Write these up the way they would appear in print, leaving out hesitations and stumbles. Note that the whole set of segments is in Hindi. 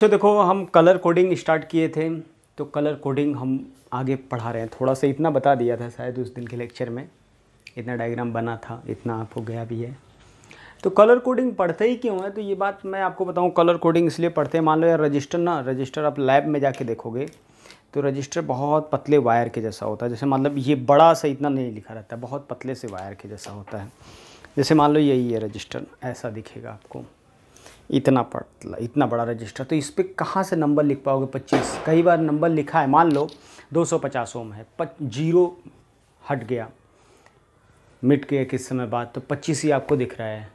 तो देखो हम कलर कोडिंग स्टार्ट किए थे, तो कलर कोडिंग हम आगे पढ़ा रहे हैं। थोड़ा सा इतना बता दिया था शायद उस दिन के लेक्चर में, इतना डायग्राम बना था, इतना आपको गया भी है। तो कलर कोडिंग पढ़ते ही क्यों है, तो ये बात मैं आपको बताऊं। कलर कोडिंग इसलिए पढ़ते हैं, मान लो यार रजिस्टर आप लैब में जाके देखोगे तो रजिस्टर बहुत पतले वायर के जैसा होता है। जैसे मतलब ये बड़ा सा इतना नहीं लिखा रहता है, बहुत पतले से वायर के जैसा होता है। जैसे मान लो यही है रजिस्टर, ऐसा दिखेगा आपको, इतना पतला, इतना बड़ा रजिस्टर। तो इस पर कहाँ से नंबर लिख पाओगे 25? कई बार नंबर लिखा है, मान लो 250 ओम है, 0 हट गया, मिट गया किस समय बाद, तो 25 ही आपको दिख रहा है।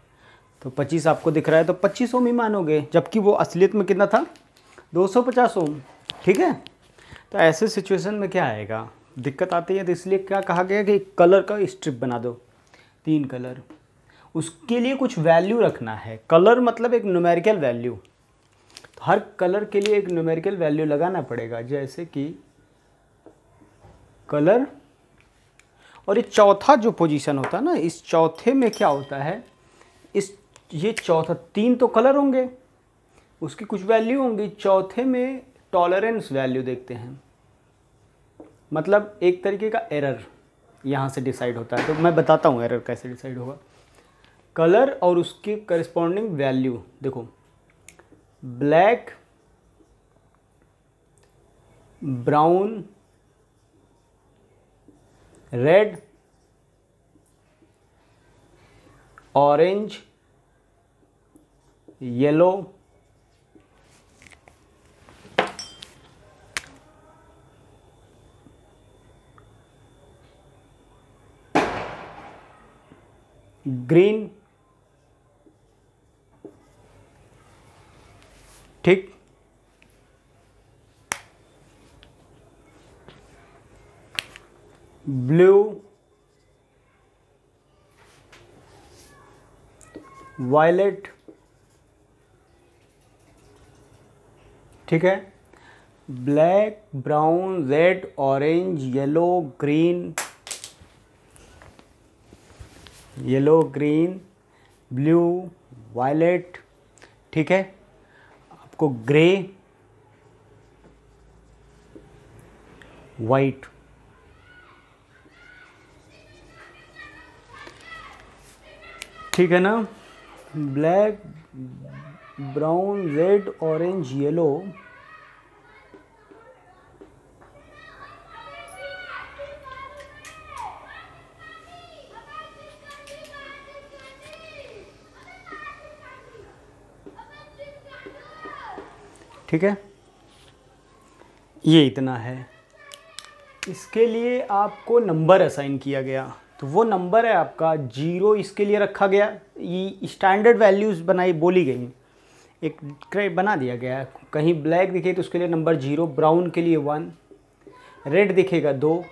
तो 25 आपको दिख रहा है तो 25 ओम ही मानोगे, जबकि वो असलियत में कितना था, 250 ओम। ठीक है, तो ऐसे सिचुएशन में क्या आएगा, दिक्कत आती है। तो इसलिए क्या कहा गया कि कलर का स्ट्रिप बना दो, 3 कलर। उसके लिए कुछ वैल्यू रखना है। कलर मतलब एक न्यूमेरिकल वैल्यू, तो हर कलर के लिए एक न्यूमेरिकल वैल्यू लगाना पड़ेगा। जैसे कि कलर, और ये चौथा जो पोजीशन होता है ना, इस चौथे में क्या होता है, ये चौथा 3 तो कलर होंगे, उसकी कुछ वैल्यू होंगी। चौथे में टॉलरेंस वैल्यू देखते हैं, मतलब एक तरीके का एरर यहाँ से डिसाइड होता है। तो मैं बताता हूँ एरर कैसे डिसाइड होगा। कलर और उसकी करस्पॉन्डिंग वैल्यू देखो, black, brown, red, orange, yellow, green, ठीक, ब्लू, वायलेट, ठीक है। Black, brown, red, orange, yellow, green, blue, violet, ठीक है। आपको ग्रे, वाइट, ठीक है ना। Black, brown, red, orange, yellow, ठीक है, ये इतना है। इसके लिए आपको नंबर असाइन किया गया, तो वो नंबर है आपका 0। इसके लिए रखा गया, ये स्टैंडर्ड वैल्यूज़ बोली गई, एक क्रेड बना दिया गया। कहीं ब्लैक दिखे तो उसके लिए नंबर 0, ब्राउन के लिए 1, रेड दिखेगा 2,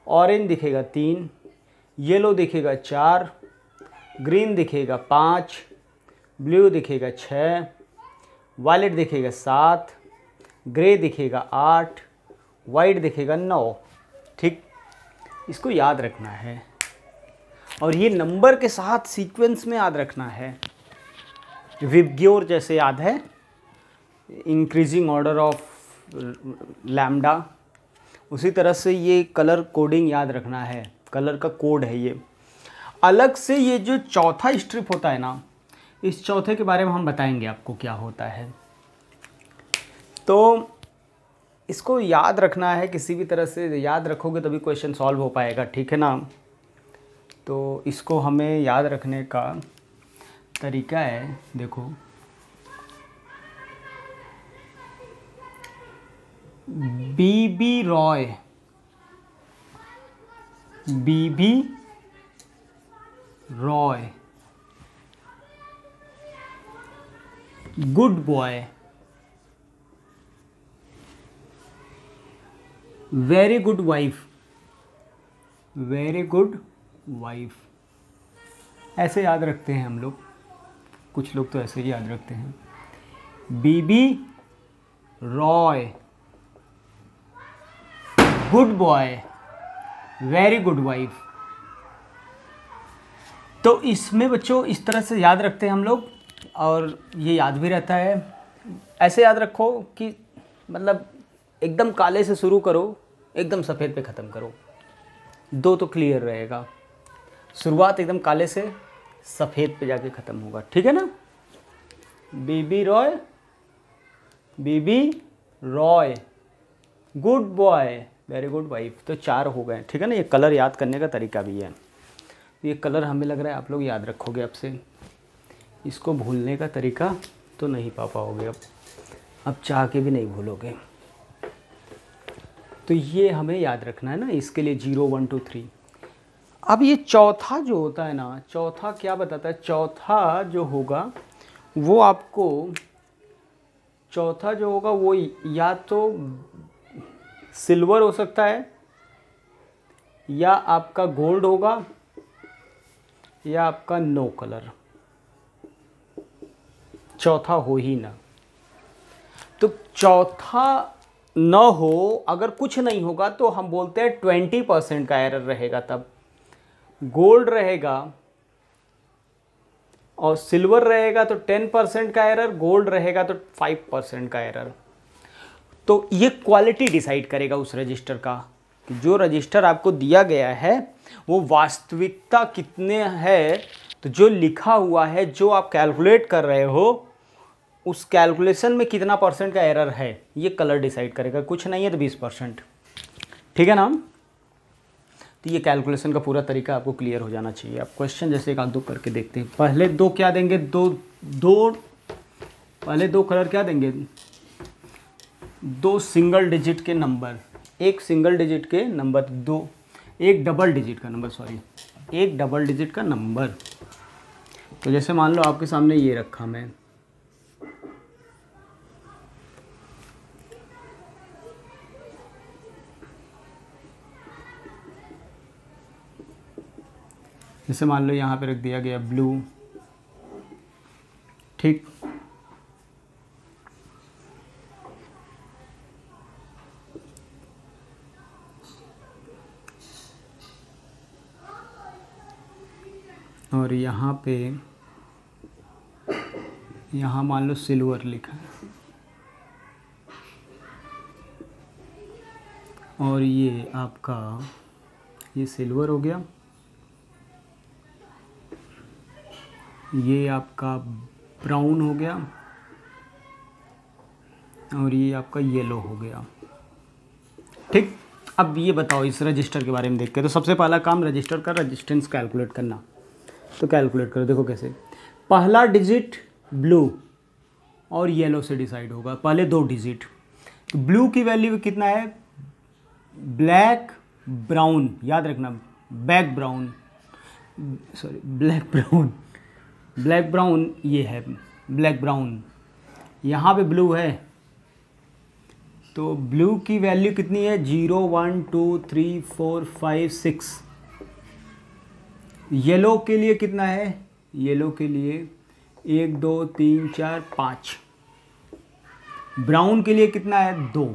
ऑरेंज दिखेगा 3, येलो दिखेगा 4, ग्रीन दिखेगा 5, ब्लू दिखेगा 6, वायलेट दिखेगा 7, ग्रे दिखेगा 8, वाइट दिखेगा 9। ठीक, इसको याद रखना है, और ये नंबर के साथ सीक्वेंस में याद रखना है। विबग्योर जैसे याद है, इंक्रीजिंग ऑर्डर ऑफ लैम्डा, उसी तरह से ये कलर कोडिंग याद रखना है। कलर का कोड है ये अलग से। ये जो चौथा स्ट्रिप होता है ना, इस चौथे के बारे में हम बताएंगे आपको क्या होता है। तो इसको याद रखना है, किसी भी तरह से याद रखोगे तभी क्वेश्चन सॉल्व हो पाएगा, ठीक है ना। तो इसको हमें याद रखने का तरीका है, देखो BB Roy, good boy, very good wife, ऐसे याद रखते हैं हम लोग। कुछ लोग तो ऐसे ही याद रखते हैं। BB Roy, good boy, very good wife. तो इसमें बच्चों इस तरह से याद रखते हैं हम लोग, और ये याद भी रहता है। ऐसे याद रखो कि मतलब एकदम काले से शुरू करो, एकदम सफ़ेद पे ख़त्म करो, दो तो क्लियर रहेगा। शुरुआत एकदम काले से सफ़ेद पे जाके ख़त्म होगा, ठीक है ना। BB Roy, BB Roy, good boy, very good wife. तो 4 हो गए, ठीक है ना। ये कलर याद करने का तरीका भी है। ये कलर हमें लग रहा है आप लोग याद रखोगे अब से, इसको भूलने का तरीका तो नहीं पा पाओगे अब चाह के भी नहीं भूलोगे। तो ये हमें याद रखना है ना, इसके लिए 0 1 2 3। अब ये चौथा जो होता है ना, चौथा क्या बताता है, चौथा जो होगा वो आपको, चौथा जो होगा वो या तो सिल्वर हो सकता है, या आपका गोल्ड होगा, या आपका नो कलर, चौथा हो ही ना। तो चौथा न हो, अगर कुछ नहीं होगा तो हम बोलते हैं 20% का एरर रहेगा। तब गोल्ड रहेगा और सिल्वर रहेगा तो 10% का एरर, गोल्ड रहेगा तो 5% का एरर। तो ये क्वालिटी डिसाइड करेगा उस रजिस्टर का, कि जो रजिस्टर आपको दिया गया है वो वास्तविकता कितने है। तो जो लिखा हुआ है, जो आप कैलकुलेट कर रहे हो, उस कैलकुलेशन में कितना % का एरर है, ये कलर डिसाइड करेगा। कुछ नहीं है तो 20%, ठीक है ना। तो ये कैलकुलेशन का पूरा तरीका आपको क्लियर हो जाना चाहिए। आप क्वेश्चन जैसे एक आध दो करके देखते हैं। पहले दो क्या देंगे, पहले दो कलर क्या देंगे, 2 सिंगल डिजिट के नंबर, एक सिंगल डिजिट के नंबर, एक डबल डिजिट का नंबर, सॉरी एक डबल डिजिट का नंबर। तो जैसे मान लो आपके सामने ये रखा मैं, जैसे मान लो यहाँ पे रख दिया गया ब्लू, ठीक। और यहाँ पे, यहाँ मान लो सिल्वर लिखा है, और ये आपका, ये सिल्वर हो गया, ये आपका ब्राउन हो गया, और ये आपका येलो हो गया, ठीक। अब ये बताओ इस रजिस्टर के बारे में देख के। तो सबसे पहला काम रजिस्टर का रेजिस्टेंस कैलकुलेट करना। तो कैलकुलेट करो, देखो कैसे। पहला डिजिट ब्लू और येलो से डिसाइड होगा, पहले 2 डिजिट। तो ब्लू की वैल्यू कितना है, ब्लैक ब्राउन, याद रखना, back brown, sorry black brown, black brown ये है ब्लैक ब्राउन। यहाँ पे ब्लू है, तो ब्लू की वैल्यू कितनी है, 0 1 2 3 4 5 6। येलो के लिए कितना है, येलो के लिए 1 2 3 4 5। ब्राउन के लिए कितना है, 2।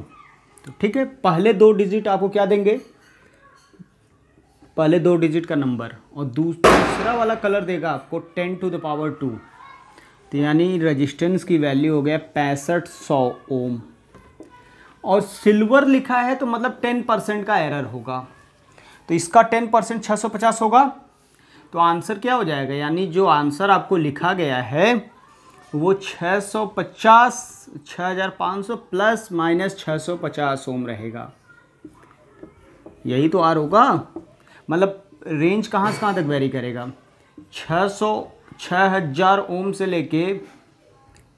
तो ठीक है, पहले 2 डिजिट आपको क्या देंगे, पहले 2 डिजिट का नंबर, और दूसरा वाला कलर देगा आपको 10 to the power 2। तो यानी रेजिस्टेंस की वैल्यू हो गया 6500 ओम। और सिल्वर लिखा है तो मतलब 10% का एरर होगा। तो इसका 10% 650 होगा। तो आंसर क्या हो जाएगा, यानी जो आंसर आपको लिखा गया है वो 650 6500 प्लस माइनस 650 ओम रहेगा। यही तो आर होगा। मतलब रेंज कहाँ से कहाँ तक वेरी करेगा, 6000 ओम से लेके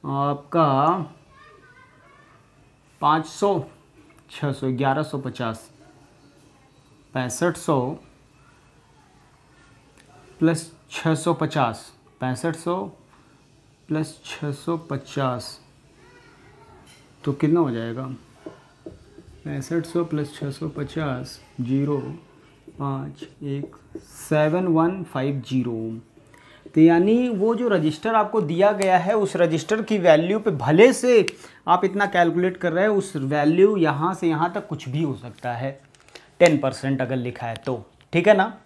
आपका 500 600 1150 6500 प्लस 650 6500 प्लस 650 तो कितना हो जाएगा, 6500 प्लस 650 0 5 1 7150 ओम। तो यानी वो जो रजिस्टर आपको दिया गया है उस रजिस्टर की वैल्यू पे भले से आप इतना कैलकुलेट कर रहे हैं, उस वैल्यू यहाँ से यहाँ तक कुछ भी हो सकता है, 10% अगर लिखा है तो, ठीक है ना।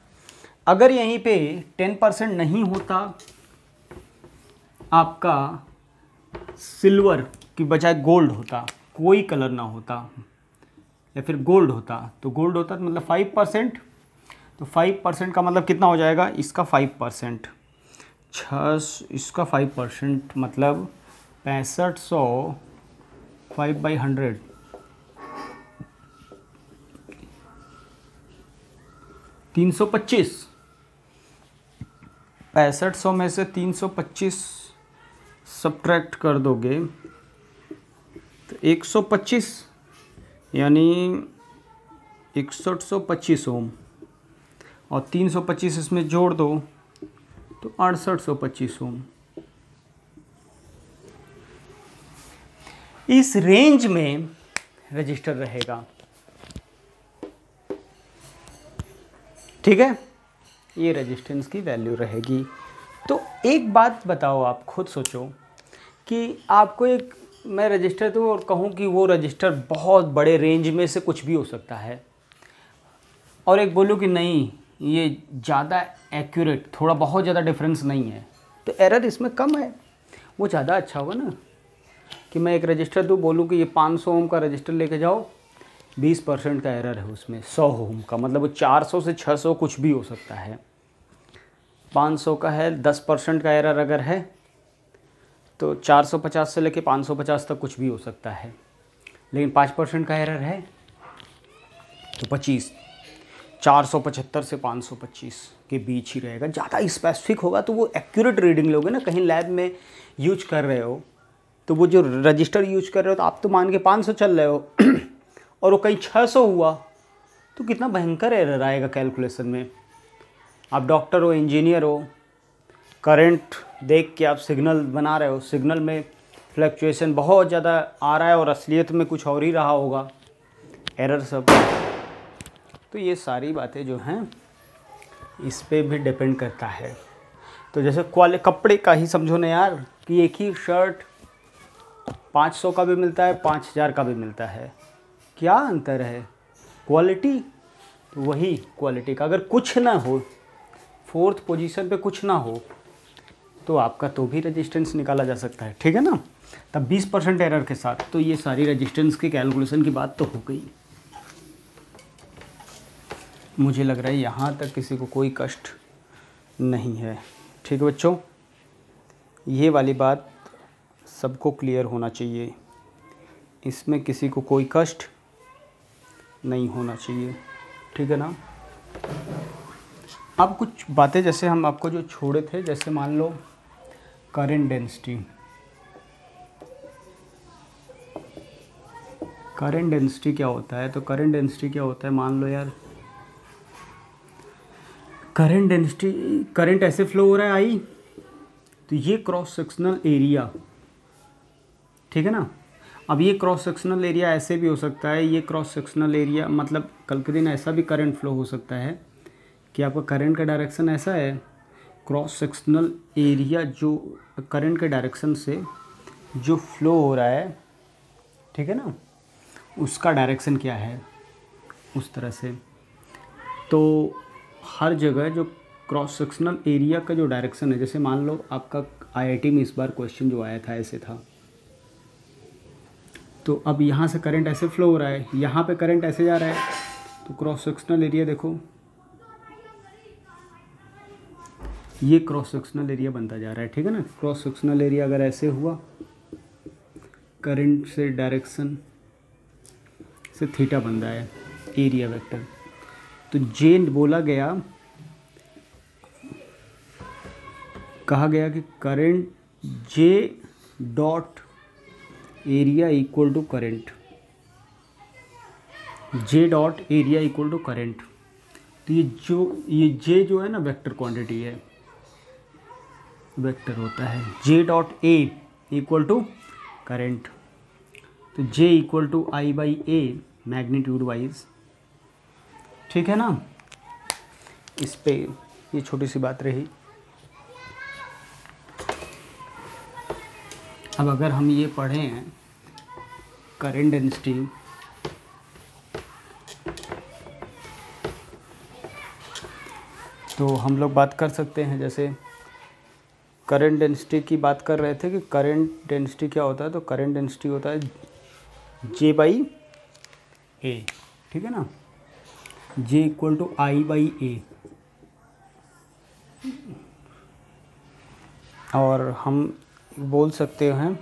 अगर यहीं पे 10% नहीं होता आपका सिल्वर, कि बजाय गोल्ड होता, कोई कलर ना होता, या फिर गोल्ड होता, तो गोल्ड होता तो मतलब 5%, तो 5% का मतलब कितना हो जाएगा, इसका 5%, इसका 5% मतलब 6500, 5/100, 325, 6500 में से 325 सब्ट्रैक्ट कर दोगे तो 125, यानी 6125 ओम, और 325 इसमें जोड़ दो तो 6825 ओम। इस रेंज में रजिस्टर रहेगा, ठीक है, ये रेजिस्टेंस की वैल्यू रहेगी। तो एक बात बताओ, आप खुद सोचो कि आपको एक मैं रजिस्टर दूँ और कहूँ कि वो रजिस्टर बहुत बड़े रेंज में से कुछ भी हो सकता है, और एक बोलूँ कि नहीं ये ज़्यादा एक्यूरेट, थोड़ा बहुत ज़्यादा डिफरेंस नहीं है, तो एरर इसमें कम है, वो ज़्यादा अच्छा होगा ना। कि मैं एक रजिस्टर दूँ, बोलूँ कि ये 500 ओम का रजिस्टर लेके जाओ, 20% का एरर है उसमें, 100 ओम का, मतलब वो 400 से 600 कुछ भी हो सकता है। 500 का है, 10% का एरर अगर है तो 450 से लेके 550 तक कुछ भी हो सकता है, लेकिन 5% का एरर है तो 25, 475 से 525 के बीच ही रहेगा। ज़्यादा स्पेसिफिक होगा तो वो एक्यूरेट रीडिंग लोगे ना, कहीं लैब में यूज कर रहे हो तो वो जो रजिस्टर यूज कर रहे हो तो आप तो मान के 500 चल रहे हो और वो कहीं 600 हुआ तो कितना भयंकर एरर आएगा कैलकुलेशन में। आप डॉक्टर हो, इंजीनियर हो, करंट देख के आप सिग्नल बना रहे हो, सिग्नल में फ्लक्चुएशन बहुत ज़्यादा आ रहा है और असलियत में कुछ और ही रहा होगा, एरर सब। तो ये सारी बातें जो हैं इस पे भी डिपेंड करता है। तो जैसे कपड़े का ही समझो ना यार, कि एक ही शर्ट 500 का भी मिलता है, 5000 का भी मिलता है, क्या अंतर है, क्वालिटी। तो वही क्वालिटी का अगर कुछ ना हो, 4th पोजीशन पे कुछ ना हो, तो आपका तो भी रेजिस्टेंस निकाला जा सकता है, ठीक है ना। तब 20% एरर के साथ, तो ये सारी रेजिस्टेंस की कैलकुलेशन की बात तो हो गई। मुझे लग रहा है यहाँ तक किसी को कोई कष्ट नहीं है, ठीक है बच्चों। ये वाली बात सबको क्लियर होना चाहिए, इसमें किसी को कोई कष्ट नहीं होना चाहिए, ठीक है ना। अब कुछ बातें जैसे हम आपको जो छोड़े थे, जैसे मान लो करंट डेंसिटी। करंट डेंसिटी क्या होता है, तो करंट डेंसिटी क्या होता है, मान लो यार करंट डेंसिटी, करंट ऐसे फ्लो हो रहा है आई, तो ये क्रॉस सेक्शनल एरिया, ठीक है ना। अब ये क्रॉस सेक्शनल एरिया ऐसे भी हो सकता है, ये क्रॉस सेक्शनल एरिया मतलब कल के दिन ऐसा भी करंट फ्लो हो सकता है कि आपका करंट का डायरेक्शन ऐसा है, क्रॉस सेक्शनल एरिया जो करंट के डायरेक्शन से जो फ्लो हो रहा है, ठीक है ना, उसका डायरेक्शन क्या है उस तरह से। तो हर जगह जो क्रॉस सेक्शनल एरिया का जो डायरेक्शन है, जैसे मान लो आपका आईआईटी में इस बार क्वेश्चन जो आया था ऐसे था, तो अब यहाँ से करंट ऐसे फ्लो हो रहा है, यहाँ पे करंट ऐसे जा रहा है, तो क्रॉस सेक्शनल एरिया देखो, ये क्रॉस सेक्शनल एरिया बनता जा रहा है, ठीक है ना। क्रॉस सेक्शनल एरिया अगर ऐसे हुआ, करंट से डायरेक्शन से थीटा बन रहा है एरिया वेक्टर, तो जे बोला गया, कहा गया कि current J dot area equal to current, J dot area equal to current. तो ये जे जो है ना वेक्टर क्वांटिटी है, वेक्टर होता है, J dot A equal to current, तो J equal to I by A magnitude wise, ठीक है ना। इस पे ये छोटी सी बात रही। अब अगर हम ये पढ़ें करंट डेंसिटी, तो हम लोग बात कर सकते हैं जैसे करंट डेंसिटी की बात कर रहे थे कि करंट डेंसिटी क्या होता है, तो करंट डेंसिटी होता है J बाई ए, ठीक है ना, J equal to I by A. और हम बोल सकते हैं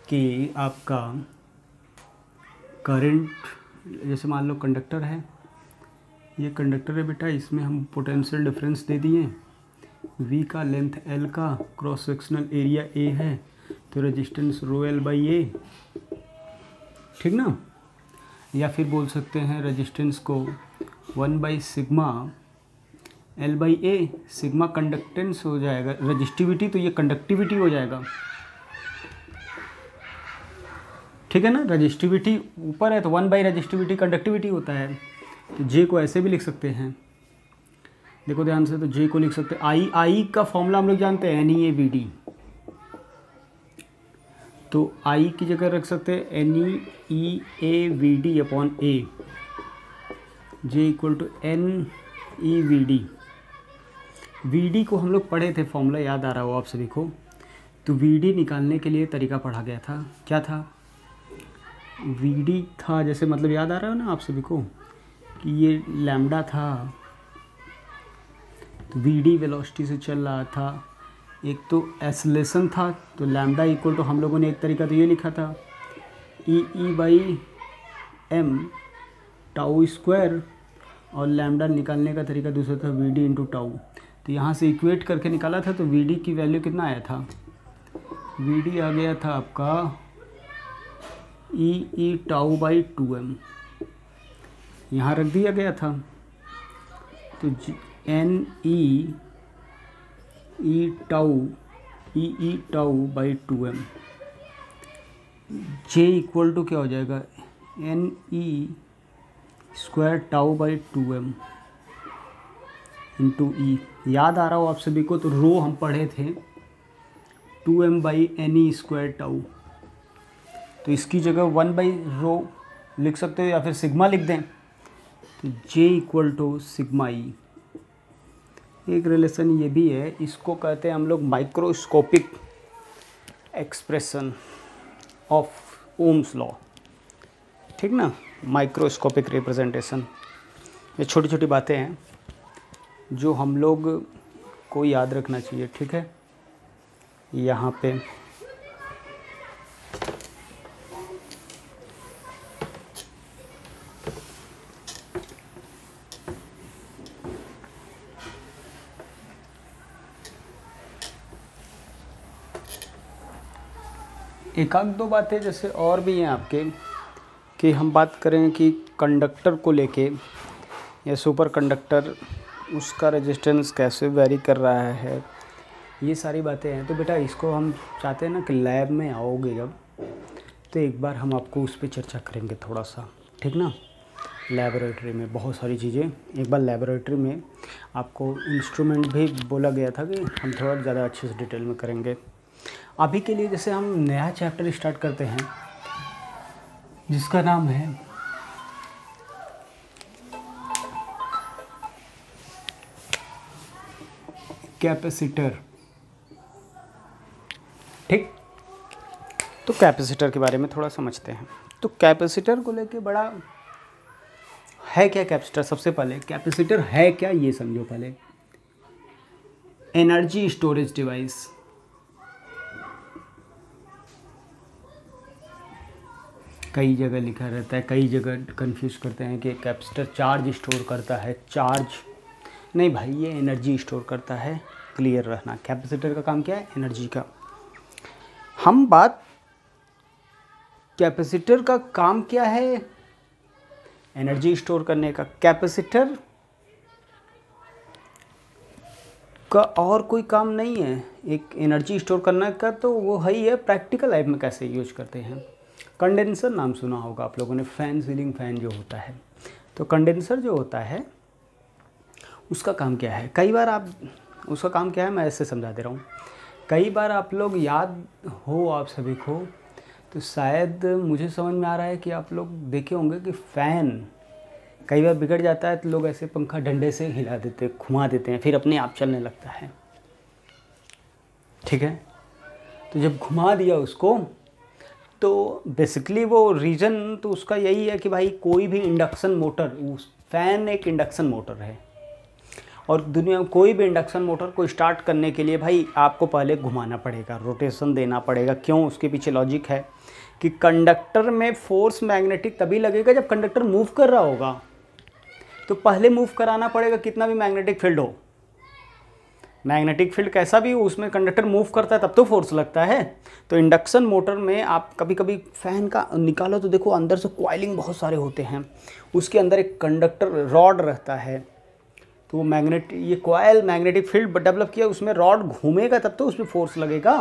कि आपका करंट, जैसे मान लो कंडक्टर है, ये कंडक्टर है बेटा, इसमें हम पोटेंशियल डिफरेंस दे दिए, V का लेंथ L का, क्रॉस सेक्शनल एरिया A है, तो रेजिस्टेंस रो L बाई ए, ठीक ना। या फिर बोल सकते हैं रेजिस्टेंस को 1 by sigma L by A, sigma conductance हो जाएगा, रजिस्टिविटी तो ये कंडक्टिविटी हो जाएगा, ठीक है ना। रजिस्टिविटी ऊपर है तो 1 बाई रजिस्टिविटी कंडक्टिविटी होता है। तो J को ऐसे भी लिख सकते हैं, देखो ध्यान से, तो J को लिख सकते हैं I का फॉर्मूला हम लोग जानते हैं NeAVD, तो I की जगह रख सकते हैं NeAVD upon A, J equal to NeVD। VD को हम लोग पढ़े थे, फॉर्मूला याद आ रहा हो आप सभी को, तो VD निकालने के लिए तरीका पढ़ा गया था, क्या था, VD था, जैसे मतलब याद आ रहा है ना आप सभी को कि ये लैम्डा था, तो VD वेलोसिटी से चल रहा था, एक तो एक्सेलरेशन था, तो लैम्डा इक्वल टू हम लोगों ने एक तरीका तो ये लिखा था E by m tau square, और लैम्डा निकालने का तरीका दूसरा था VD इंटू टाउ। तो यहाँ से इक्वेट करके निकाला था, तो VD की वैल्यू कितना आया था, VD आ गया था आपका E टाउ बाई 2m, यहाँ रख दिया गया था, तो NE tau by 2m, J equal to क्या हो जाएगा, NE square tau by 2m into E। याद आ रहा हो आप सभी को, तो रो हम पढ़े थे 2m by NE square tau, तो इसकी जगह 1 बाई रो लिख सकते हो या फिर सिग्मा लिख दें, तो J equal to sigma E। एक रिलेशन ये भी है, इसको कहते हैं हम लोग microscopic expression of Ohm's law, ठीक ना, माइक्रोस्कोपिक रिप्रेजेंटेशन। ये छोटी छोटी बातें हैं जो हम लोग को याद रखना चाहिए, ठीक है। यहाँ पे एक आध दो बातें जैसे और भी हैं आपके, कि हम बात करें कि कंडक्टर को लेके या सुपर कंडक्टर, उसका रेजिस्टेंस कैसे वेरी कर रहा है, ये सारी बातें हैं। तो बेटा इसको हम चाहते हैं ना कि लैब में आओगे जब, तो एक बार हम आपको उस पर चर्चा करेंगे थोड़ा सा, ठीक ना। लैबोरेटरी में बहुत सारी चीज़ें, एक बार लैबोरेटरी में आपको इंस्ट्रूमेंट भी बोला गया था कि हम थोड़ा ज़्यादा अच्छे से डिटेल में करेंगे। अभी के लिए जैसे हम नया चैप्टर स्टार्ट करते हैं जिसका नाम है कैपेसिटर, ठीक। तो कैपेसिटर के बारे में थोड़ा समझते हैं। तो कैपेसिटर को लेके बड़ा है क्या कैपेसिटर, सबसे पहले कैपेसिटर है क्या ये समझो पहले। एनर्जी स्टोरेज डिवाइस, कई जगह लिखा रहता है, कई जगह कंफ्यूज करते हैं कि कैपेसिटर चार्ज स्टोर करता है, चार्ज नहीं भाई, ये एनर्जी स्टोर करता है। क्लियर रहना, कैपेसिटर का काम क्या है, एनर्जी का। हम बात कैपेसिटर का काम क्या है, एनर्जी स्टोर करने का। कैपेसिटर का और कोई काम नहीं है एक एनर्जी स्टोर करने का, तो वो है ही है प्रैक्टिकल लाइफ में कैसे यूज करते हैं। कंडेंसर नाम सुना होगा आप लोगों ने, फैन, सीलिंग फैन जो होता है। तो कंडेंसर जो होता है उसका काम क्या है, कई बार आप उसका काम क्या है मैं ऐसे समझा दे रहा हूँ। कई बार आप लोग याद हो आप सभी को, तो शायद मुझे समझ में आ रहा है कि आप लोग देखे होंगे कि फ़ैन कई बार बिगड़ जाता है तो लोग ऐसे पंखा डंडे से हिला देते, घुमा देते हैं, फिर अपने आप चलने लगता है। ठीक है। तो जब घुमा दिया उसको, तो बेसिकली वो रीज़न तो उसका यही है कि भाई कोई भी इंडक्शन मोटर, उस फ़ैन एक इंडक्शन मोटर है, और दुनिया में कोई भी इंडक्शन मोटर को स्टार्ट करने के लिए भाई आपको पहले घुमाना पड़ेगा, रोटेशन देना पड़ेगा। क्यों? उसके पीछे लॉजिक है कि कंडक्टर में फोर्स मैग्नेटिक तभी लगेगा जब कंडक्टर मूव कर रहा होगा, तो पहले मूव कराना पड़ेगा कितना भी मैग्नेटिक फील्ड हो। मैग्नेटिक फील्ड कैसा भी हो, उसमें कंडक्टर मूव करता है तब तो फोर्स लगता है। तो इंडक्शन मोटर में आप कभी कभी फ़ैन का निकालो तो देखो अंदर से कॉइलिंग बहुत सारे होते हैं, उसके अंदर एक कंडक्टर रॉड रहता है, तो वो ये कॉयल मैग्नेटिक फील्ड डेवलप किया, उसमें रॉड घूमेगा तब तो उसमें फोर्स लगेगा,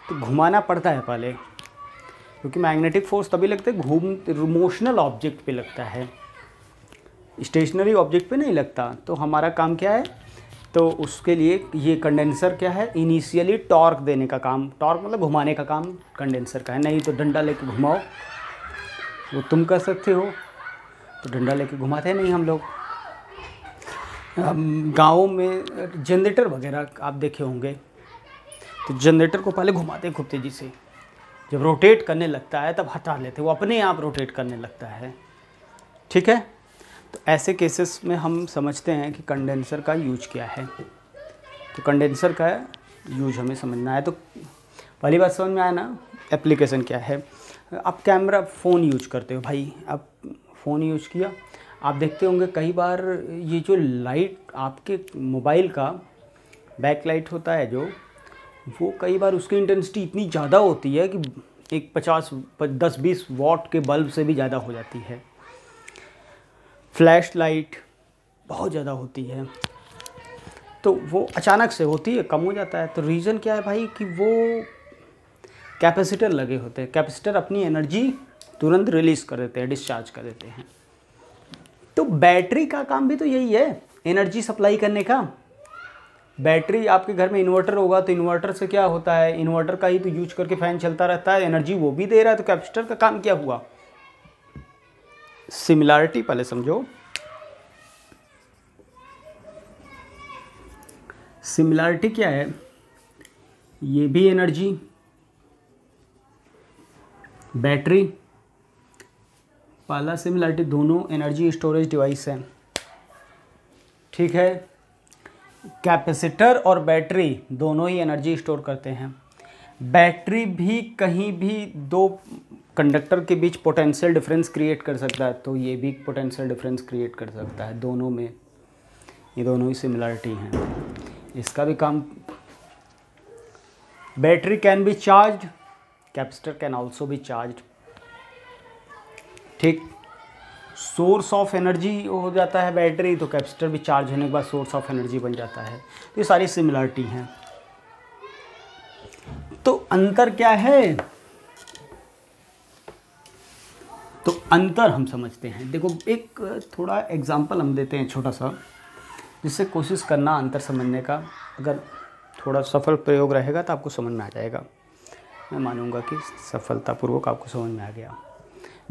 तो घुमाना पड़ता है पहले, क्योंकि मैग्नेटिक फोर्स तभी लगता है मोशनल ऑब्जेक्ट पे लगता है, स्टेशनरी ऑब्जेक्ट पे नहीं लगता। तो हमारा काम क्या है, तो उसके लिए ये कंडेंसर क्या है, इनिशियली टॉर्क देने का काम, टॉर्क मतलब घुमाने का काम कंडेंसर का है। नहीं तो डंडा लेके घुमाओ, वो तुम कर सकते हो, तो डंडा लेके घुमाते हैं नहीं हम लोग। गाँव में जनरेटर वगैरह आप देखे होंगे, तो जनरेटर को पहले घुमाते हैं खूब तेज़ी से, जब रोटेट करने लगता है तब हटा लेते, वो अपने आप रोटेट करने लगता है, ठीक है। तो ऐसे केसेस में हम समझते हैं कि कंडेंसर का यूज क्या है। तो कंडेंसर का यूज हमें समझना है। तो पहली बात समझ में आया ना, एप्लीकेशन क्या है। आप कैमरा फ़ोन यूज करते हो भाई, आप फ़ोन यूज किया, आप देखते होंगे कई बार ये जो लाइट आपके मोबाइल का बैक लाइट होता है जो, वो कई बार उसकी इंटेंसिटी इतनी ज़्यादा होती है कि एक 10-20 वॉट के बल्ब से भी ज़्यादा हो जाती है। फ्लैश लाइट बहुत ज़्यादा होती है, तो वो अचानक से होती है, कम हो जाता है। तो रीज़न क्या है भाई कि वो कैपेसिटर लगे होते हैं, कैपेसिटर अपनी एनर्जी तुरंत रिलीज़ कर देते हैं, डिस्चार्ज कर देते हैं। तो बैटरी का काम भी तो यही है, एनर्जी सप्लाई करने का। बैटरी, आपके घर में इन्वर्टर होगा तो इन्वर्टर से क्या होता है, इन्वर्टर का ही तो यूज करके फ़ैन चलता रहता है, एनर्जी वो भी दे रहा है। तो कैपेसिटर का काम क्या हुआ, सिमिलरिटी पहले समझो। सिमिलरिटी क्या है, ये भी एनर्जी, बैटरी, पहला सिमिलरिटी, दोनों एनर्जी स्टोरेज डिवाइस है, ठीक है। कैपेसिटर और बैटरी दोनों ही एनर्जी स्टोर करते हैं। बैटरी भी कहीं भी दो कंडक्टर के बीच पोटेंशियल डिफरेंस क्रिएट कर सकता है, तो ये भी पोटेंशियल डिफरेंस क्रिएट कर सकता है। दोनों में ये दोनों ही सिमिलरिटी हैं। इसका भी काम, battery can be charged, capacitor can also be charged, ठीक। सोर्स ऑफ एनर्जी हो जाता है बैटरी, तो कैपेसिटर भी चार्ज होने के बाद सोर्स ऑफ एनर्जी बन जाता है। तो ये सारी सिमिलरिटी हैं। तो अंतर क्या है, तो अंतर हम समझते हैं। देखो एक थोड़ा एग्जांपल हम देते हैं छोटा सा, जिससे कोशिश करना अंतर समझने का। अगर थोड़ा सफल प्रयोग रहेगा तो आपको समझ में आ जाएगा। मैं मानूंगा कि सफलतापूर्वक आपको समझ में आ गया।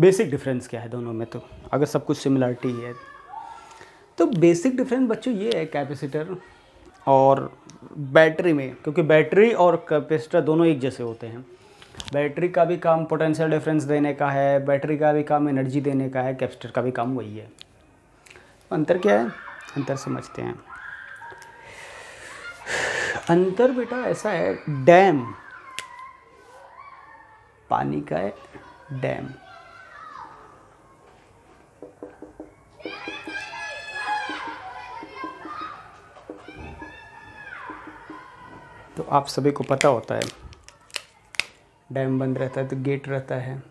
बेसिक डिफरेंस क्या है दोनों में, तो अगर सब कुछ सिमिलरिटी है तो बेसिक डिफरेंस बच्चों ये है कैपेसिटर और बैटरी में, क्योंकि बैटरी और कैपेसिटर दोनों एक जैसे होते हैं। बैटरी का भी काम पोटेंशियल डिफरेंस देने का है, बैटरी का भी काम एनर्जी देने का है, कैपेसिटर का भी काम वही है। अंतर क्या है, अंतर समझते हैं। अंतर बेटा ऐसा है, डैम, पानी का है डैम, तो आप सभी को पता होता है डैम बंद रहता है तो गेट रहता है,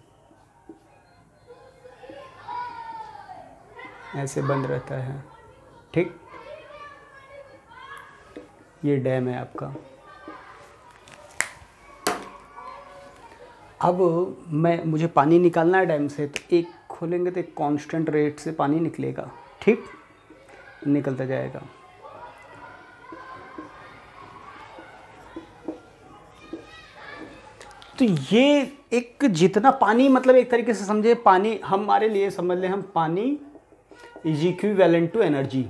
ऐसे बंद रहता है, ठीक। ये डैम है आपका। अब मुझे पानी निकालना है डैम से, तो एक खोलेंगे तो एक कांस्टेंट रेट से पानी निकलेगा, ठीक, निकलता जाएगा। तो ये एक जितना पानी, मतलब एक तरीके से समझे, पानी हमारे लिए समझ लें हम, पानी is equivalent to energy.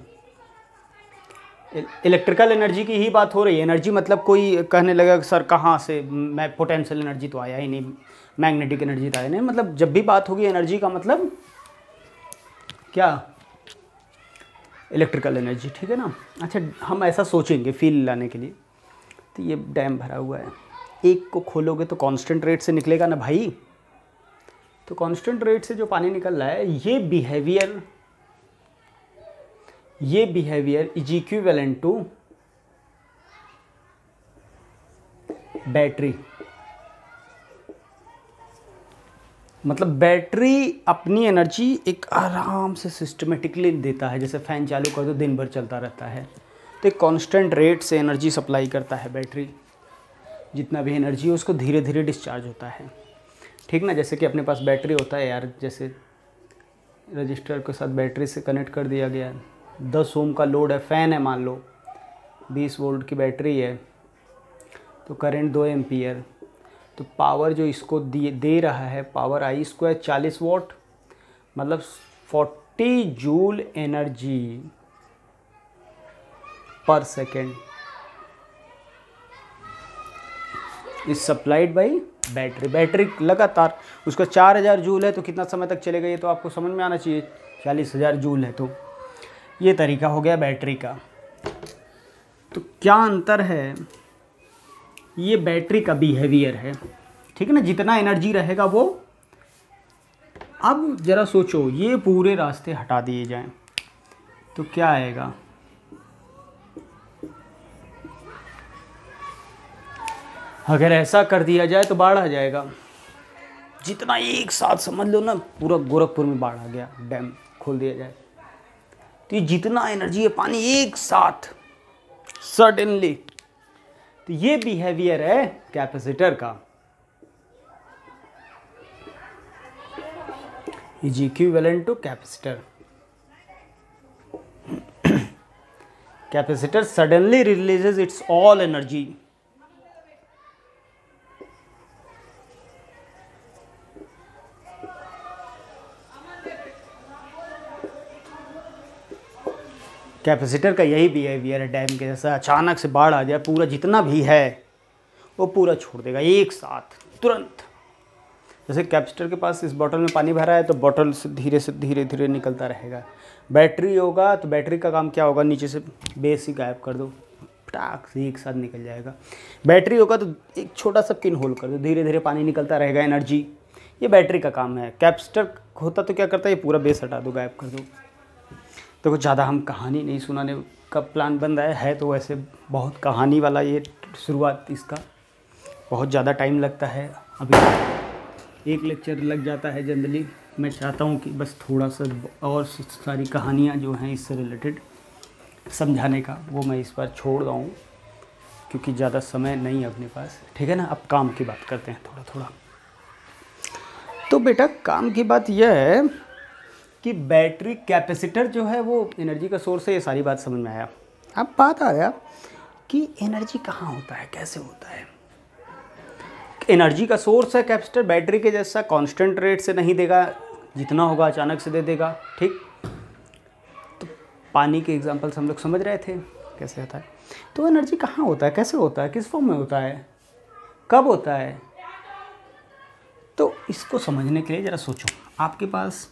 Electrical energy की ही बात हो रही है। एनर्जी मतलब कोई कहने लगा सर कहाँ से, मैं पोटेंशियल एनर्जी तो आया ही नहीं, मैग्नेटिक एनर्जी तो आया नहीं। मतलब जब भी बात होगी एनर्जी का मतलब क्या, इलेक्ट्रिकल एनर्जी, ठीक है ना। अच्छा, हम ऐसा सोचेंगे फील लाने के लिए, तो ये डैम भरा हुआ है, एक को खोलोगे तो कांस्टेंट रेट से निकलेगा ना भाई। तो कांस्टेंट रेट से जो पानी निकल रहा है, ये behaviour is equivalent to battery. मतलब बैटरी अपनी एनर्जी एक आराम से सिस्टमेटिकली देता है, जैसे फ़ैन चालू कर दो दिन भर चलता रहता है। तो एक कांस्टेंट रेट से एनर्जी सप्लाई करता है बैटरी, जितना भी एनर्जी है उसको धीरे धीरे डिस्चार्ज होता है, ठीक ना। जैसे कि अपने पास बैटरी होता है यार, जैसे रजिस्टर के साथ बैटरी से कनेक्ट कर दिया गया, 10 ओम का लोड है, फ़ैन है मान लो, 20 वोल्ट की बैटरी है, तो करंट 2 एम्पियर, तो पावर जो इसको दे रहा है पावर I² 40 वाट, मतलब 40 जूल एनर्जी पर second is supplied by battery. Battery लगातार उसका 4000 जूल है तो कितना समय तक चलेगा ये तो आपको समझ में आना चाहिए, 40,000 जूल है। तो ये तरीका हो गया बैटरी का। तो क्या अंतर है, ये बैटरी का बिहेवियर है, ठीक है ना। जितना एनर्जी रहेगा वो, अब ज़रा सोचो ये पूरे रास्ते हटा दिए जाएं तो क्या आएगा। अगर ऐसा कर दिया जाए तो बाढ़ आ जाएगा। जितना एक साथ समझ लो ना, पूरा गोरखपुर में बाढ़ आ गया, डैम खोल दिया जाए, तो ये जितना एनर्जी है पानी एक साथ सडनली, तो ये बिहेवियर है कैपेसिटर का, is equivalent to capacitor. Capacitor suddenly releases its all energy. Capacitor का यही बिहेवियर है डैम के जैसा। अचानक से बाढ़ आ जाए, पूरा जितना भी है वो पूरा छोड़ देगा एक साथ तुरंत। जैसे कैपेसिटर के पास इस बोतल में पानी भरा है तो बोतल से धीरे धीरे निकलता रहेगा। बैटरी होगा तो बैटरी का काम क्या होगा, नीचे से बेस ही गायब कर दो, फटाक से एक साथ निकल जाएगा। बैटरी होगा तो एक छोटा सा पिन होल कर दो, धीरे धीरे पानी निकलता रहेगा, एनर्जी। ये बैटरी का काम है। कैपेसिटर होता तो क्या करता है, ये पूरा बेस हटा दो, गायब कर दो। तो कुछ ज़्यादा हम कहानी नहीं सुनाने का प्लान बन रहा है तो वैसे बहुत कहानी वाला ये शुरुआत, इसका बहुत ज़्यादा टाइम लगता है। अभी एक लेक्चर लग जाता है जनरली। मैं चाहता हूँ कि बस थोड़ा सा और सारी कहानियाँ जो हैं इससे रिलेटेड समझाने का, वो मैं इस बार छोड़ रहा हूँ क्योंकि ज़्यादा समय नहीं है अपने पास, ठीक है ना। अब काम की बात करते हैं थोड़ा थोड़ा। तो बेटा काम की बात यह है कि बैटरी कैपेसिटर जो है वो एनर्जी का सोर्स है, ये सारी बात समझ में आया। अब बात आया कि एनर्जी कहाँ होता है, कैसे होता है। एनर्जी का सोर्स है कैपेसिटर, बैटरी के जैसा कांस्टेंट रेट से नहीं देगा, जितना होगा अचानक से दे देगा, ठीक। तो पानी के एग्जांपल्स हम लोग समझ रहे थे कैसे होता है। तो एनर्जी कहाँ होता है, कैसे होता है, किस फॉर्म में होता है, कब होता है। तो इसको समझने के लिए ज़रा सोचो। आपके पास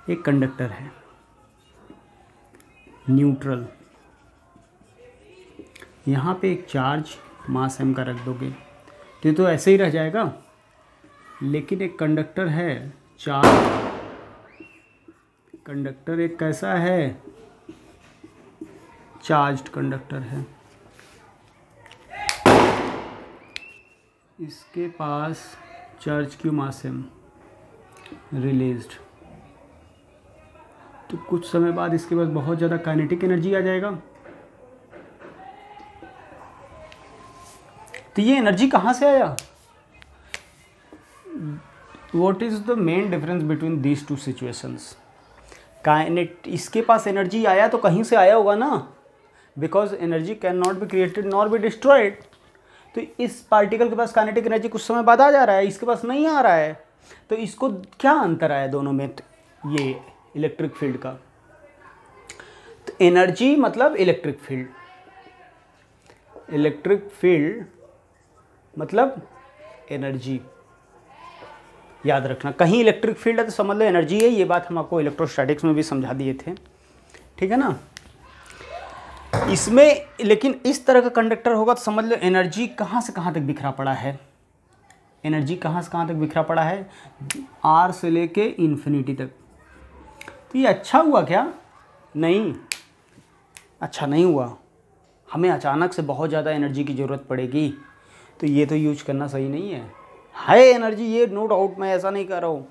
एक कंडक्टर है न्यूट्रल, यहाँ पे एक चार्ज मास m का रख दोगे तो ये तो ऐसे ही रह जाएगा। लेकिन एक कंडक्टर है चार्ज, कंडक्टर एक कैसा है, चार्ज्ड कंडक्टर है। इसके पास चार्ज क्यू मास m रिलीज्ड, तो कुछ समय बाद इसके पास बहुत ज़्यादा काइनेटिक एनर्जी आ जाएगा। तो ये एनर्जी कहाँ से आया? What is the main difference between these two situations? इसके पास एनर्जी आया तो कहीं से आया होगा ना, because energy can not be created nor be destroyed. तो इस पार्टिकल के पास काइनेटिक एनर्जी कुछ समय बाद आ जा रहा है, इसके पास नहीं आ रहा है। तो इसको क्या अंतर आया दोनों में, ये इलेक्ट्रिक फील्ड का? तो एनर्जी मतलब इलेक्ट्रिक फील्ड, इलेक्ट्रिक फील्ड मतलब एनर्जी। याद रखना, कहीं इलेक्ट्रिक फील्ड है तो समझ लो एनर्जी है। ये बात हम आपको इलेक्ट्रोस्टैटिक्स में भी समझा दिए थे, ठीक है ना। इसमें लेकिन इस तरह का कंडक्टर होगा तो समझ लो एनर्जी कहाँ से कहाँ तक बिखरा पड़ा है, एनर्जी कहाँ से कहाँ तक बिखरा पड़ा है, आर से लेके इन्फिनिटी तक। तो ये अच्छा हुआ क्या? नहीं, अच्छा नहीं हुआ। हमें अचानक से बहुत ज़्यादा एनर्जी की ज़रूरत पड़ेगी तो ये तो यूज करना सही नहीं है एनर्जी, ये नो डाउट, मैं ऐसा नहीं कह रहा हूँ,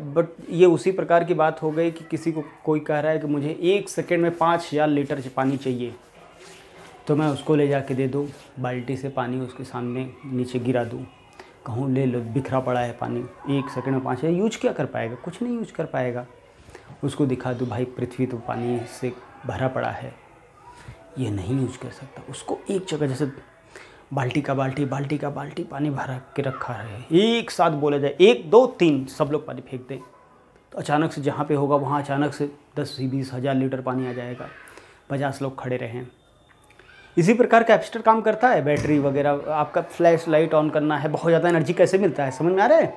बट ये उसी प्रकार की बात हो गई कि किसी को कोई कह रहा है कि मुझे 1 सेकेंड में 5000 लीटर पानी चाहिए, तो मैं उसको ले जाके दे दूँ बाल्टी से पानी, उसके सामने नीचे गिरा दूँ, कहूँ ले लो बिखरा पड़ा है पानी, 1 सेकेंड में 5000, यूज क्या कर पाएगा? कुछ नहीं यूज कर पाएगा। उसको दिखा दूँ भाई पृथ्वी तो पानी से भरा पड़ा है, ये नहीं यूज कर सकता। उसको एक जगह जैसे बाल्टी का बाल्टी पानी भरा के रखा है, एक साथ बोला जाए 1 2 3 सब लोग पानी फेंक दें तो अचानक से जहाँ पे होगा वहाँ अचानक से 10-20 हज़ार लीटर पानी आ जाएगा, 50 लोग खड़े रहें। इसी प्रकार कैपेसिटर काम करता है, बैटरी वगैरह, आपका फ्लैश लाइट ऑन करना है, बहुत ज़्यादा एनर्जी कैसे मिलता है, समझ में आ रहा है?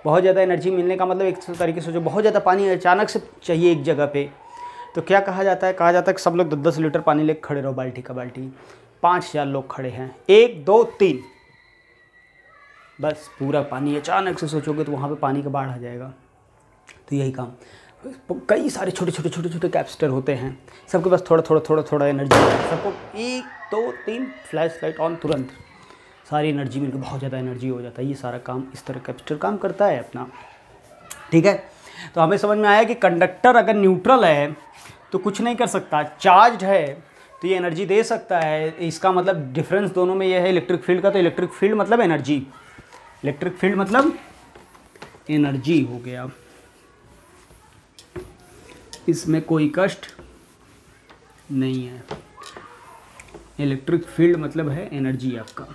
बहुत ज़्यादा एनर्जी मिलने का मतलब एक तरीके से जो बहुत ज़्यादा पानी अचानक से चाहिए एक जगह पे, तो क्या कहा जाता है? कहा जाता है कि सब लोग 10-10 लीटर पानी लेकर खड़े रहो, बाल्टी का बाल्टी। 5000 लोग खड़े हैं, 1 2 3, बस पूरा पानी अचानक से सोचोगे तो वहाँ पे पानी का बाढ़ आ जाएगा। तो यही काम, कई सारे छोटे छोटे कैपेसिटर होते हैं, सबके पास थोड़ा एनर्जी है, सबको 1 2 3 फ्लैश लाइट ऑन, तुरंत सारी एनर्जी मिलकर बहुत ज़्यादा एनर्जी हो जाता है। ये सारा काम इस तरह कैपेसिटर काम करता है अपना, ठीक है। तो हमें समझ में आया कि कंडक्टर अगर न्यूट्रल है तो कुछ नहीं कर सकता, चार्ज है तो ये एनर्जी दे सकता है। इसका मतलब डिफरेंस दोनों में ये है इलेक्ट्रिक फील्ड का, तो इलेक्ट्रिक फील्ड मतलब एनर्जी, इलेक्ट्रिक फील्ड मतलब एनर्जी हो गया, इसमें कोई कष्ट नहीं है। इलेक्ट्रिक फील्ड मतलब है एनर्जी आपका।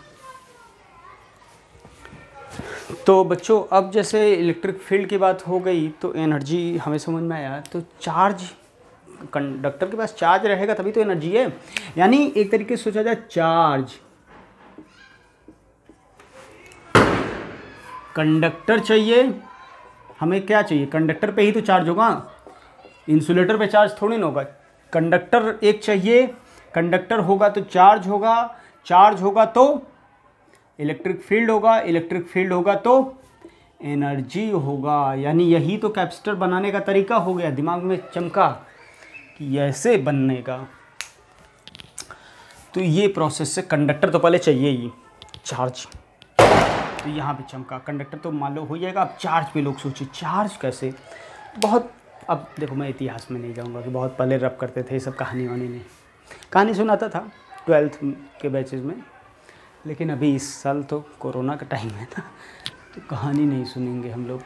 तो बच्चों अब जैसे इलेक्ट्रिक फील्ड की बात हो गई तो एनर्जी हमें समझ में आया। तो चार्ज, कंडक्टर के पास चार्ज रहेगा तभी तो एनर्जी है, यानी एक तरीके से सोचा जाए चार्ज, कंडक्टर चाहिए हमें, क्या चाहिए? कंडक्टर पे ही तो चार्ज होगा, इंसुलेटर पे चार्ज थोड़ी ना होगा। कंडक्टर एक चाहिए, कंडक्टर होगा तो चार्ज होगा, चार्ज होगा तो इलेक्ट्रिक फील्ड होगा, इलेक्ट्रिक फील्ड होगा तो एनर्जी होगा। यानी यही तो कैपेसिटर बनाने का तरीका हो गया, दिमाग में चमका कि ऐसे बनने का। तो ये प्रोसेस से कंडक्टर तो पहले चाहिए ही, चार्ज, तो यहाँ पे चमका, कंडक्टर तो मान लो हो जाएगा। अब चार्ज पे लोग सोचिए चार्ज कैसे, बहुत, अब देखो मैं इतिहास में नहीं जाऊँगा कि बहुत पहले रब करते थे ये सब, कहानी वानी नहीं, कहानी सुनाता था 12th के बैचेज़ में, लेकिन अभी इस साल तो कोरोना का टाइम है ना, तो कहानी नहीं सुनेंगे हम लोग।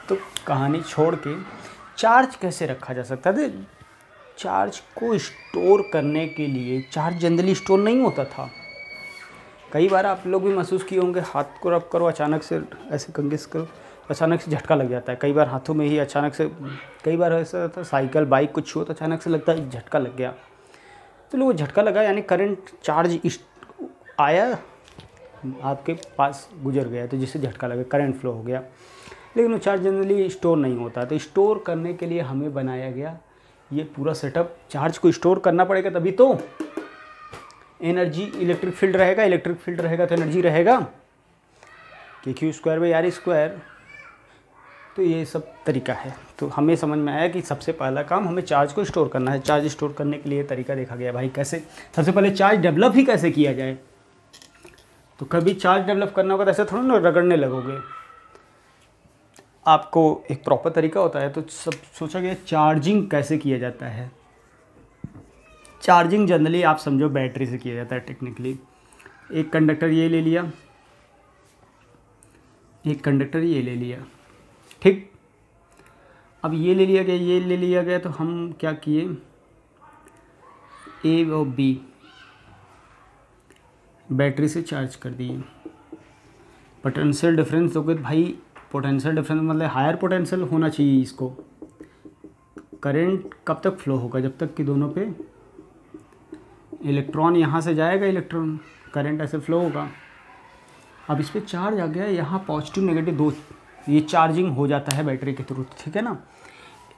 तो कहानी छोड़ के चार्ज कैसे रखा जा सकता है? चार्ज को स्टोर करने के लिए, चार्ज जनरली स्टोर नहीं होता था। कई बार आप लोग भी महसूस किए होंगे, हाथ को रब करो अचानक से, ऐसे कंघिस करो अचानक से झटका लग जाता है। कई बार हाथों में ही अचानक से, कई बार ऐसा होता है साइकिल बाइक कुछ छुओ तो अचानक से लगता है झटका लग गया। तो लोग झटका लगा यानी करंट, चार्ज आया आपके पास गुजर गया, तो जिससे झटका लगा, करंट फ्लो हो गया। लेकिन वो चार्ज जनरली स्टोर नहीं होता, तो स्टोर करने के लिए हमें बनाया गया ये पूरा सेटअप। चार्ज को स्टोर करना पड़ेगा तभी तो एनर्जी, इलेक्ट्रिक फील्ड रहेगा, इलेक्ट्रिक फील्ड रहेगा तो एनर्जी रहेगा, Q²/R²। तो ये सब तरीका है। तो हमें समझ में आया कि सबसे पहला काम हमें चार्ज को स्टोर करना है। चार्ज स्टोर करने के लिए तरीका देखा गया, भाई कैसे, सबसे पहले चार्ज डेवलप ही कैसे किया जाए। तो कभी चार्ज डेवलप करना होगा तो ऐसे थोड़ा ना रगड़ने लगोगे, आपको एक प्रॉपर तरीका होता है। तो सब सोचा गया चार्जिंग कैसे किया जाता है। चार्जिंग जनरली आप समझो बैटरी से किया जाता है टेक्निकली। एक कंडक्टर ये ले लिया, एक कंडक्टर ये ले लिया, ठीक। अब ये ले लिया गया, ये ले लिया गया, तो हम क्या किए, ए और बी बैटरी से चार्ज कर दिए। पोटेंशियल डिफरेंस दोगे तो भाई, पोटेंशियल डिफरेंस मतलब हायर पोटेंशियल होना चाहिए इसको, करंट कब तक फ्लो होगा, जब तक कि दोनों पे इलेक्ट्रॉन यहाँ से जाएगा, इलेक्ट्रॉन करंट ऐसे फ्लो होगा। अब इस पर चार्ज आ गया, यहाँ पॉजिटिव नेगेटिव दो, ये चार्जिंग हो जाता है बैटरी के थ्रू, ठीक है ना।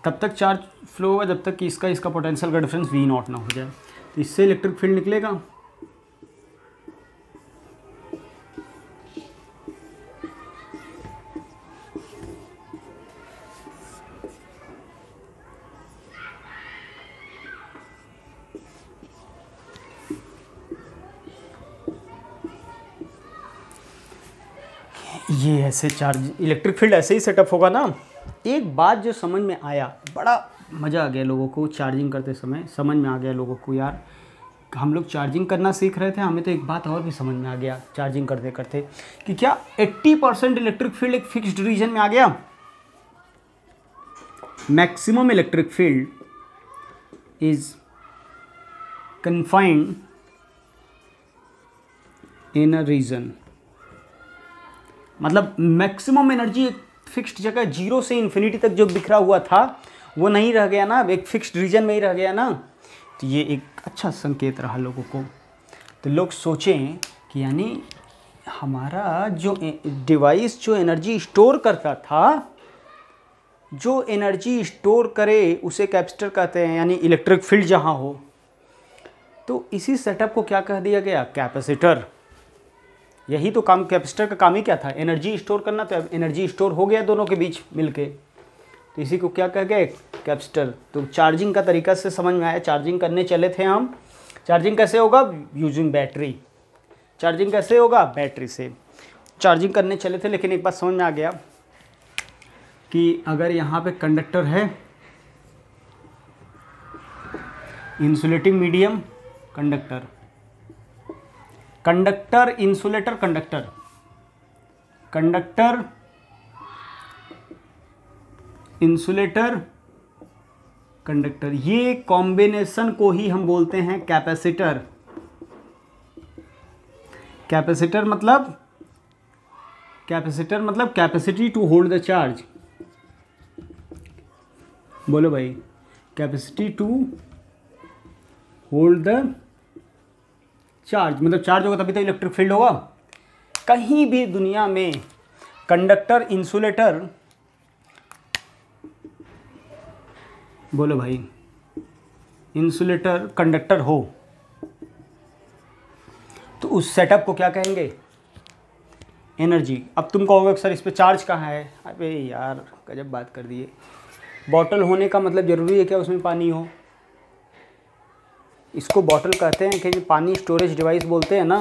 तब तक चार्ज फ्लो होगा जब तक कि इसका पोटेंशियल का डिफरेंस V0 ना हो जाए, तो इससे इलेक्ट्रिक फील्ड निकलेगा। ये ऐसे चार्ज इलेक्ट्रिक फील्ड ऐसे ही सेटअप होगा ना। एक बात जो समझ में आया, बड़ा मज़ा आ गया लोगों को चार्जिंग करते समय, समझ में आ गया लोगों को यार, हम लोग चार्जिंग करना सीख रहे थे, हमें तो एक बात और भी समझ में आ गया चार्जिंग करते करते कि क्या 80% इलेक्ट्रिक फील्ड एक फिक्स्ड रीजन में आ गया। Maximum electric field is confined in a region, मतलब मैक्सिमम एनर्जी एक फिक्स्ड जगह, जीरो से इन्फिनिटी तक जो बिखरा हुआ था वो नहीं रह गया ना, एक फिक्स्ड रीजन में ही रह गया ना। तो ये एक अच्छा संकेत रहा लोगों को। तो लोग सोचें कि यानी हमारा जो डिवाइस जो एनर्जी स्टोर करता था, जो एनर्जी स्टोर करे उसे कैपेसिटर कहते हैं, यानी इलेक्ट्रिक फील्ड जहाँ हो। तो इसी सेटअप को क्या कह दिया गया, कैपेसिटर। यही तो काम, कैपेसिटर का काम ही क्या था, एनर्जी स्टोर करना। तो अब एनर्जी स्टोर हो गया दोनों के बीच मिलके, तो इसी को क्या कह गए, कैपेसिटर। तो चार्जिंग का तरीका से समझ में आया, चार्जिंग करने चले थे हम। चार्जिंग कैसे होगा, यूजिंग बैटरी। चार्जिंग कैसे होगा, बैटरी से चार्जिंग करने चले थे। लेकिन एक बात समझ में आ गया कि अगर यहाँ पे कंडक्टर है, insulating medium, conductor, conductor, insulator, conductor, conductor, insulator, conductor, ये कॉम्बिनेशन को ही हम बोलते हैं कैपेसिटर। कैपेसिटर मतलब capacity to hold the charge. बोलो भाई, capacity to hold the charge, मतलब चार्ज होगा तभी तो इलेक्ट्रिक फील्ड होगा। कहीं भी दुनिया में कंडक्टर, इंसुलेटर, बोलो भाई, इंसुलेटर, कंडक्टर हो तो उस सेटअप को क्या कहेंगे, एनर्जी। अब तुम कहोगे सर इस पे चार्ज कहाँ है, अबे यार गजब बात कर दिए। बॉटल होने का मतलब ज़रूरी है क्या उसमें पानी हो? इसको बॉटल कहते हैं कि पानी स्टोरेज डिवाइस बोलते हैं ना।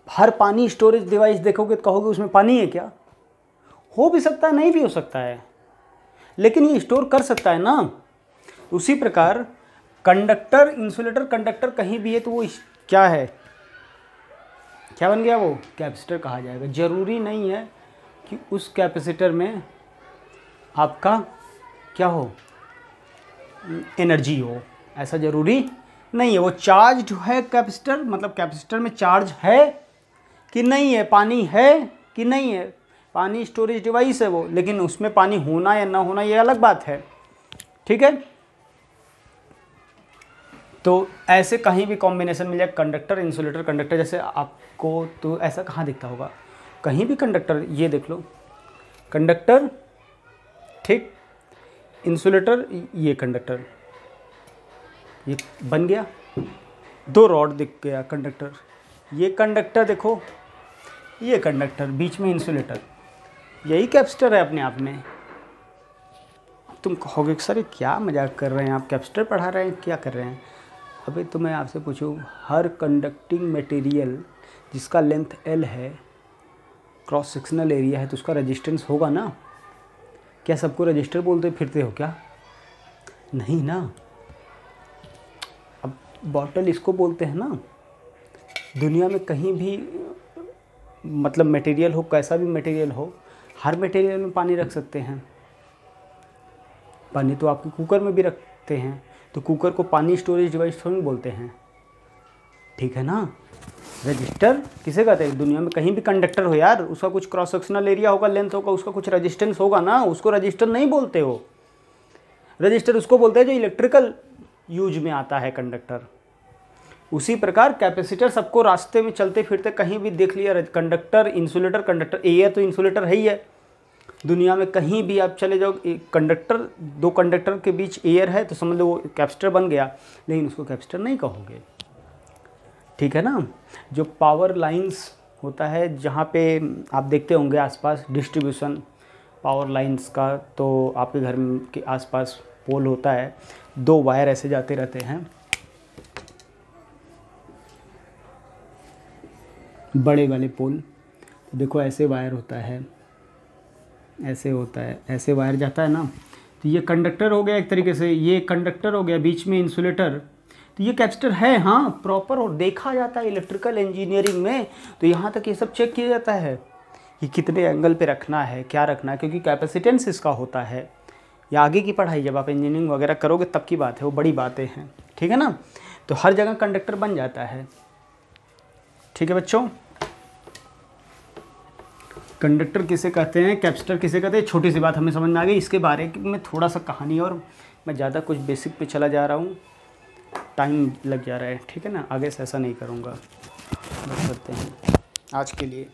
हर पानी स्टोरेज डिवाइस देखोगे तो कहोगे उसमें पानी है क्या? हो भी सकता है, नहीं भी हो सकता है, लेकिन ये स्टोर कर सकता है ना। उसी प्रकार कंडक्टर, इंसुलेटर, कंडक्टर कहीं भी है तो वो क्या है, क्या बन गया, वो कैपेसिटर कहा जाएगा। ज़रूरी नहीं है कि उस कैपेसिटर में आपका क्या हो, एनर्जी हो, ऐसा ज़रूरी नहीं है। वो चार्ज है कैपेसिटर, मतलब कैपेसिटर में चार्ज है कि नहीं है, पानी है कि नहीं है, पानी स्टोरेज डिवाइस है वो, लेकिन उसमें पानी होना या ना होना ये अलग बात है, ठीक है। तो ऐसे कहीं भी कॉम्बिनेशन मिल जाए, कंडक्टर, इंसुलेटर, कंडक्टर, जैसे आपको तो ऐसा कहाँ दिखता होगा, कहीं भी कंडक्टर, ये देख लो कंडक्टर, ठीक, इंसुलेटर, ये कंडक्टर, ये बन गया, दो रॉड दिख गया कंडक्टर, ये कंडक्टर देखो, ये कंडक्टर, बीच में इंसुलेटर, यही कैपेसिटर है अपने आप में। तुम कहोगे सर क्या मजाक कर रहे हैं आप, कैपेसिटर पढ़ा रहे हैं, क्या कर रहे हैं? अभी तो मैं आपसे पूछूं, हर कंडक्टिंग मटेरियल जिसका लेंथ L है, क्रॉस सेक्शनल एरिया है, तो उसका रेजिस्टेंस होगा ना। क्या सबको रजिस्टर बोलते फिरते हो क्या? नहीं ना। अब बॉटल इसको बोलते हैं ना। दुनिया में कहीं भी मतलब मटेरियल हो, कैसा भी मटेरियल हो, हर मटेरियल में पानी रख सकते हैं। पानी तो आपके कुकर में भी रखते हैं, तो कुकर को पानी स्टोरेज डिवाइस थोड़ी बोलते हैं, ठीक है ना। रजिस्टर किसे कहते हैं? दुनिया में कहीं भी कंडक्टर हो यार, उसका कुछ क्रॉस सेक्शनल एरिया होगा, लेंथ होगा, उसका कुछ रेजिस्टेंस होगा ना, उसको रजिस्टर नहीं बोलते हो। रजिस्टर उसको बोलते हैं जो इलेक्ट्रिकल यूज में आता है कंडक्टर। उसी प्रकार कैपेसिटर सबको रास्ते में चलते फिरते कहीं भी देख लिया, कंडक्टर, इंसुलेटर, कंडक्टर, एयर तो इंसुलेटर है ही है। दुनिया में कहीं भी आप चले जाओ, कंडक्टर, दो कंडक्टर के बीच एयर है तो समझ लो वो कैपेसिटर बन गया, लेकिन उसको कैपेसिटर नहीं कहोगे, ठीक है ना। जो पावर लाइंस होता है, जहाँ पे आप देखते होंगे आसपास डिस्ट्रीब्यूशन पावर लाइंस का, तो आपके घर के आसपास पोल होता है, दो वायर ऐसे जाते रहते हैं, बड़े वाले पोल। देखो ऐसे वायर होता है, ऐसे होता है, ऐसे वायर जाता है ना, तो ये कंडक्टर हो गया एक तरीके से, ये कंडक्टर हो गया, बीच में इंसुलेटर, तो ये कैपेसिटर है हाँ प्रॉपर, और देखा जाता है इलेक्ट्रिकल इंजीनियरिंग में, तो यहाँ तक ये सब चेक किया जाता है कि कितने एंगल पे रखना है, क्या रखना है, क्योंकि कैपेसिटेंस इसका होता है। या आगे की पढ़ाई जब आप इंजीनियरिंग वगैरह करोगे तब की बात है, वो बड़ी बातें हैं, ठीक है ना। तो हर जगह कंडक्टर बन जाता है, ठीक है बच्चों। कंडक्टर किसे कहते हैं, कैपेसिटर किसे कहते हैं, छोटी सी बात हमें समझ में आ गई। इसके बारे में थोड़ा सा कहानी, और मैं ज़्यादा कुछ बेसिक पे चला जा रहा हूँ, टाइम लग जा रहा है, ठीक है ना। आगे से ऐसा नहीं करूँगा, बस करते हैं आज के लिए।